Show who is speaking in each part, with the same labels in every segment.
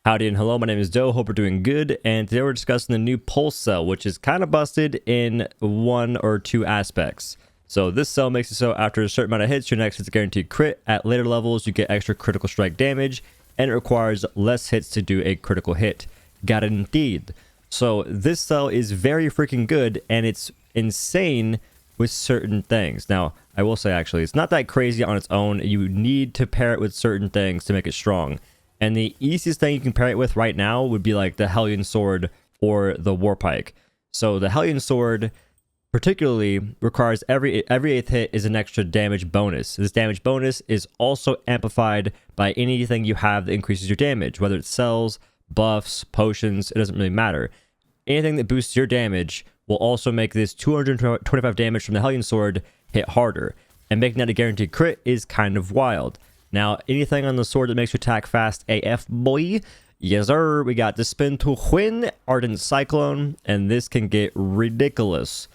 Speaker 1: Howdy and hello, my name is Doe, hope we're doing good, and today we're discussing the new pulse cell, which is kind of busted in one or two aspects. So this cell makes it so after a certain amount of hits, your next hit's a guaranteed crit. At later levels, you get extra critical strike damage, and it requires less hits to do a critical hit. Guaranteed. So this cell is very freaking good, and it's insane with certain things. Now, I will say actually, it's not that crazy on its own. You need to pair it with certain things to make it strong. And the easiest thing you can pair it with right now would be like the Hellion Sword or the Warpike. So the Hellion Sword particularly requires every 8th hit is an extra damage bonus. This damage bonus is also amplified by anything you have that increases your damage, whether it's cells, buffs, potions, it doesn't really matter. Anything that boosts your damage will also make this 225 damage from the Hellion Sword hit harder. And making that a guaranteed crit is kind of wild. Now, anything on the sword that makes you attack fast AF, boy. Yes, sir. We got the Spin to Win, Ardent Cyclone, and this can get ridiculous.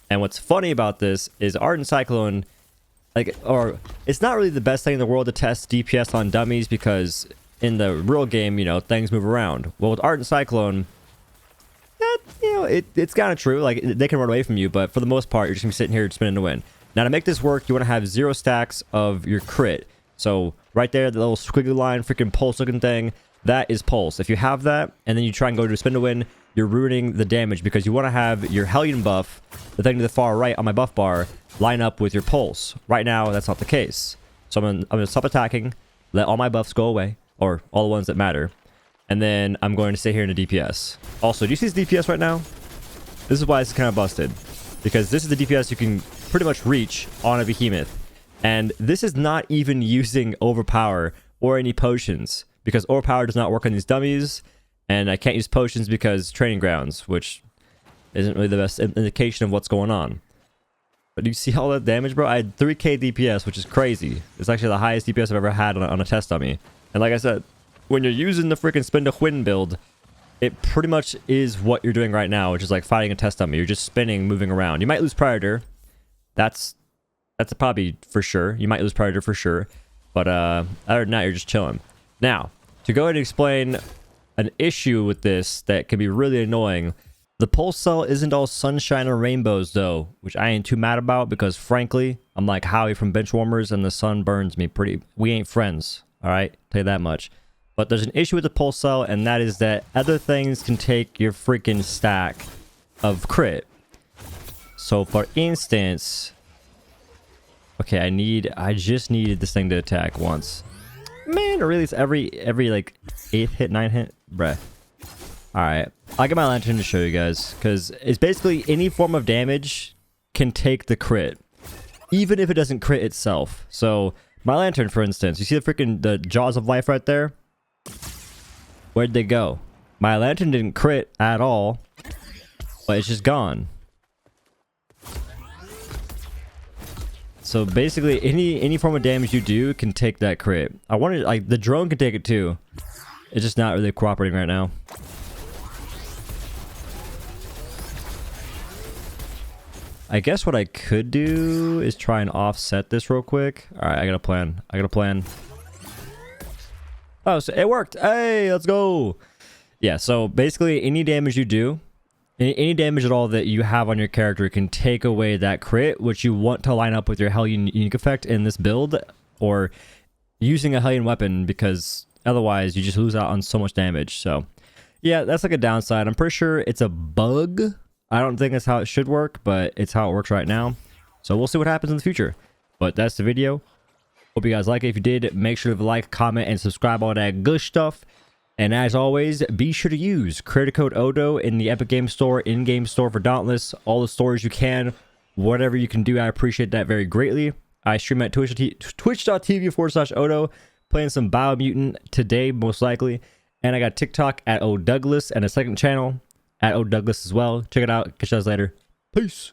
Speaker 1: And what's funny about this is Ardent Cyclone, it's not really the best thing in the world to test DPS on dummies because in the real game, you know, things move around. Well, with Ardent Cyclone, it's kind of true. Like, they can run away from you, but for the most part, you're just going to be sitting here spinning to win. Now, to make this work, you want to have 0 stacks of your crit. So right there, the little squiggly line, freaking pulse looking thing, that is pulse. If you have that, and then you try and go to spin to win, you're ruining the damage because you want to have your Hellion buff, the thing to the far right on my buff bar, line up with your pulse. Right now, that's not the case. So I'm gonna stop attacking, let all my buffs go away, or all the ones that matter, and then I'm going to stay here in the DPS. Also, do you see this DPS right now? This is why it's kind of busted, because this is the DPS you can pretty much reach on a behemoth. And this is not even using overpower or any potions, because overpower does not work on these dummies, and I can't use potions because training grounds, which isn't really the best indication of what's going on. But do you see all that damage, bro? I had 3k DPS, which is crazy. It's actually the highest DPS I've ever had on a test dummy. And like I said, when you're using the freaking Spin to Win build, it pretty much is what you're doing right now, which is like fighting a test dummy. You're just spinning, moving around. You might lose Predator. That's a probably for sure. You might lose Predator for sure. But other than that, you're just chilling. Now, to go ahead and explain an issue with this that can be really annoying. The pulse cell isn't all sunshine and rainbows though, which I ain't too mad about because frankly, I'm like Howie from Benchwarmers and the sun burns me pretty. We ain't friends, alright? Tell you that much. But there's an issue with the pulse cell, and that is that other things can take your freaking stack of crit. So for instance... Okay, I just needed this thing to attack once. Man, really, it's every like 8th hit, 9th hit? Bruh. Alright, I'll get my lantern to show you guys, because it's basically any form of damage can take the crit, even if it doesn't crit itself. So, my lantern, for instance, you see the jaws of life right there? Where'd they go? My lantern didn't crit at all, but it's just gone. So basically, any form of damage you do can take that crit. I wanted, like, the drone can take it too. It's just not really cooperating right now. I guess what I could do is try and offset this real quick. All right, I got a plan. Oh, so it worked. Hey, let's go. Yeah, so basically, any damage you do, any damage at all that you have on your character can take away that crit, which you want to line up with your Hellion unique effect in this build, or using a Hellion weapon, because otherwise you just lose out on so much damage. So yeah, that's like a downside. I'm pretty sure it's a bug. I don't think that's how it should work, but it's how it works right now. So we'll see what happens in the future. But that's the video. Hope you guys like it. If you did, make sure to like, comment, and subscribe, all that good stuff. And as always, be sure to use creator code OhDough in the Epic Game Store, in-game store for Dauntless. All the stores you can, whatever you can do, I appreciate that very greatly. I stream at twitch.tv/OhDough, playing some Biomutant today, most likely. And I got TikTok at OhDoughless and a second channel at OhDoughless as well. Check it out. Catch you guys later. Peace.